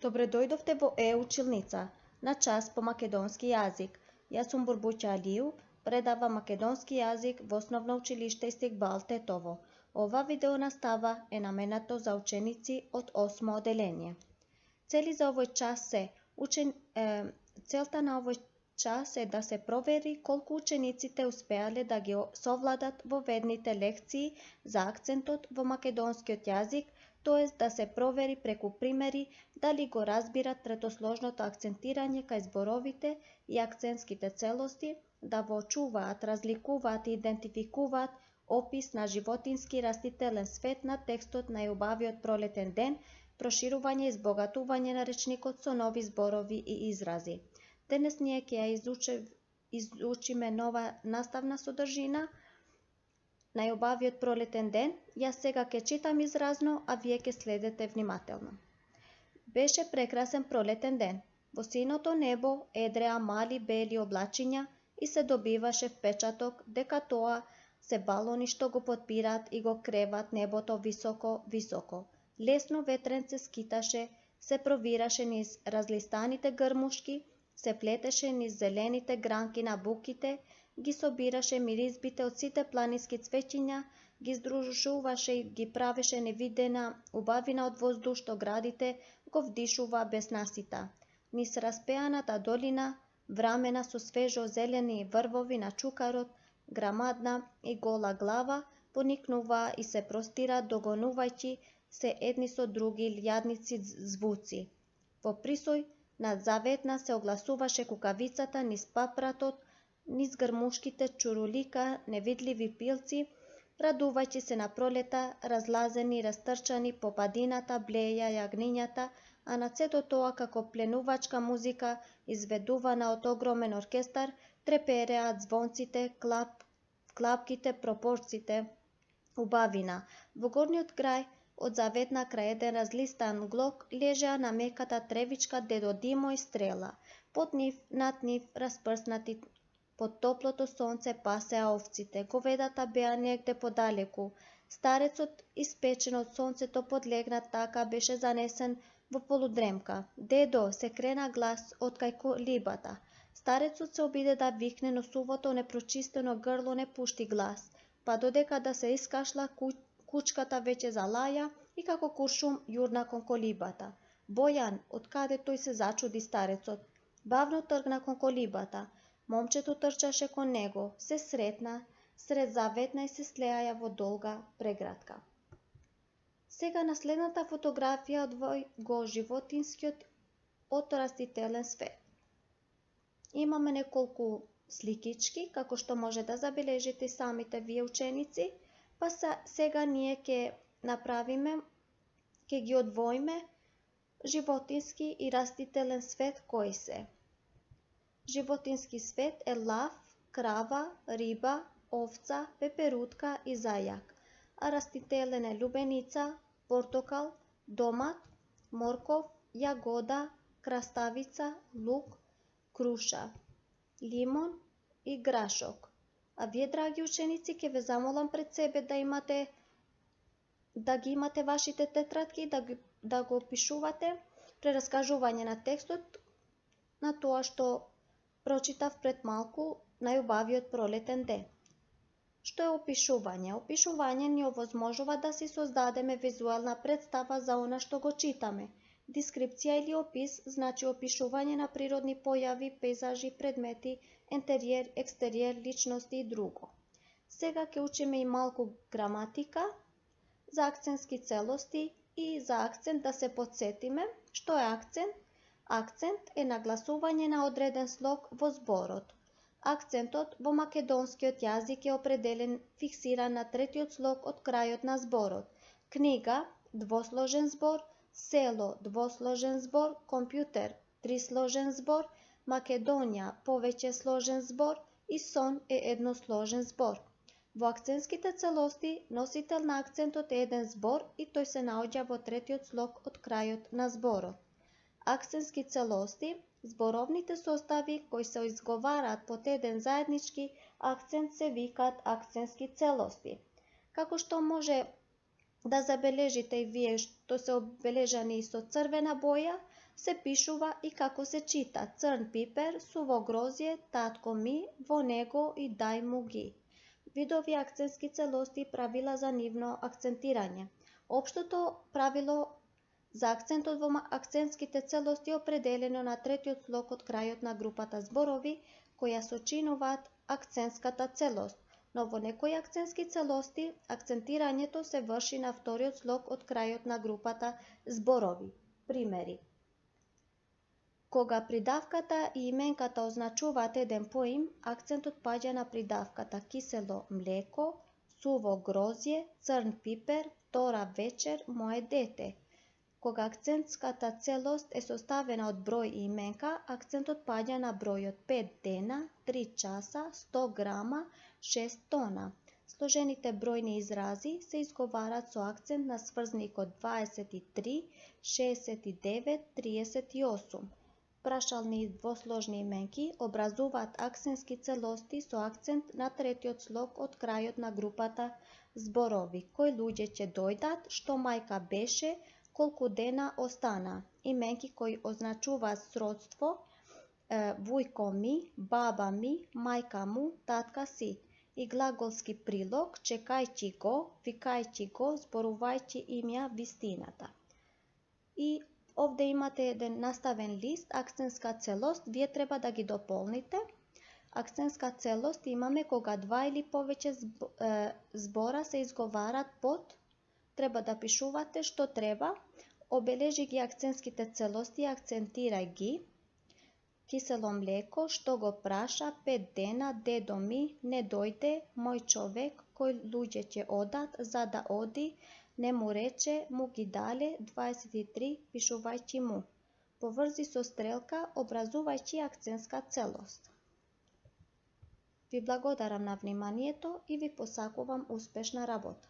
Добре дојдовте во училница на час по македонски јазик. Јас сум Бурбуќа Алију, предавам македонски јазик во Основно училиште Истикбал Тетово. Ова видео настава е наменато за ученици од 8 оделение. Целта на овој час е да се провери колку учениците успеале да ги совладат во ведните лекции за акцентот во македонскиот јазик, тоест да се провери преку примери дали го разбират третосложното акцентирање кај зборовите и акцентските целости, да воочуваат, разликуваат и идентификуваат опис на животински растителен свет на текстот на Јубавиот пролетен ден, проширување и избогатување на речникот со нови зборови и изрази. Денес ние ќе ја изучиме нова наставна содржина на Јубавиот пролетен ден. Јас сега ќе читам изразно, а вие ќе следете внимателно. Беше прекрасен пролетен ден. Во синото небо едреа мали бели облачиња и се добиваше впечаток дека тоа се балони што го потпираат и го креват небото високо. Лесно ветренце скиташе, се провираше низ разлистаните грмушки, се плетеше низ зелените гранки на буките, ги собираше миризбите од сите планински цвеќиња, ги здружуваше и ги правеше невидена убавина од воздух што градите го вдишува без насита. Низ распеаната долина, врамена со свежо зелени врвови на чукарот, грамадна и гола глава, поникнуваа и се простира догонувајќи се едни со други лјадници звуци. Во присој над заветна се огласуваше кукавицата низ папратот, низ грмушките чурулика невидливи пилци, радувајќи се на пролета, разлазени и растрчани по падината блеја јагнињата, а на сето тоа како пленувачка музика, изведувана од огромен оркестар, трепереат звонците, клапките, пропорците, убавина. Во горниот крај, од заветна крај еден разлистан глок, лежеа на меката тревичка дедо Димо и Стрела. Над нив, распрснати под топлото сонце, пасеа овците. Говедата беа негде подалеку. Старецот, испечен од сонцето, подлегнат така, беше занесен во полудремка. Дедо, се крена глас од кај колибата. Старецот се обиде да викне, но сувото непрочистено грло не пушти глас, па додека да се искашла, кучката веќе залаја и како куршум јурна кон колибата. Бојан, од каде тој, се зачуди старецот. Бавно тргна кон колибата. Момчето трчаше кон него, се сретна сред заветна и се слеаја во долга преградка. Сега на следната фотографија одвој го животинскиот од растителен свет. Имаме неколку сликички, како што може да забележите самите вие ученици, па сега ние ќе ги одвоиме животински и растителен свет кои се. Животински свет е лав, крава, риба, овца, пеперутка и зајак, а растителен е лубеница, портокал, домат, морков, јагода, краставица, лук, круша, лимон и грашок. А вие, драги ученици, ќе ве замолам пред себе да ги имате вашите тетрадки, да го опишувате прераскажување на текстот на тоа што прочитав пред малку на Јубавиот пролетен ден. Што е опишување? Опишување ни овозможува да си создадеме визуелна представа за она што го читаме. Дескрипција или опис значи опишување на природни појави, пейзажи, предмети, интериер, екстериер, личности и друго. Сега ќе учиме и малку граматика за акцентски целости и за акцент да се потсетиме. Што е акцент? Акцент е нагласување на одреден слог во зборот. Акцентот во македонскиот јазик е определен, фиксиран на третиот слог од крајот на зборот. Книга, двосложен збор, село, двосложен збор, компјутер, трисложен збор, Македонија, повеќе сложен збор и сон е едносложен збор. Во акцентските целости, носител на акцентот е еден збор и тој се наоѓа во третиот слог од крајот на зборот. Акцентски целости, зборовните состави кои се изговараат под еден заеднички акцент се викаат акцентски целости. Како што може да забележите и вие што се обележани со црвена боја, се пишува и како се чита: црн пипер, суво грозје, татко ми, во него и дај му ги. Видови акцентски целости и правила за нивно акцентирање. Општото правило за акцентот во акцентските целости е определено на третиот слог од крајот на групата зборови, која сочинуваат акцентската целост, но во некои акцентски целости акцентирањето се врши на вториот слог од крајот на групата зборови. Примери: кога придавката и именката означуваат еден поим, акцентот паѓа на придавката кисело млеко, суво грозје, црн пипер, втора вечер, мое дете. Кога акцентската целост е составена од број и именка, акцентот паѓа на бројот 5 дена, 3 часа, 100 грама, 6 тона. Сложените бројни изрази се изговарат со акцент на сврзникот 23, 69, 38. Прашални и двосложни именки образуваат акцентски целости со акцент на третиот слог од крајот на групата зборови. Кои луѓе ќе дојдат, што мајка беше, колку дена остана. Именки кои означуваат сродство: вујко ми, баба ми, мајка му, татка си. И глаголски прилог: чекајќи го, викајќи го, зборувајќи им ја вистината. И овде имате еден наставен лист, акцентска целост, вие треба да ги дополните. Акцентска целост имаме кога два или повеќе збора се изговарат под, треба да пишувате што треба, обележи ги акцентските целости, акцентирај ги. Кисело млеко, што го праша, 5 дена, дедо ми, не дојде, мој човек, кои луѓе ќе одат, за да оди, не му рече, му ги дале, 23, пишувајќи му. Поврзи со стрелка, образувајќи акцентска целост. Ви благодарам на вниманието и ви посакувам успешна работа.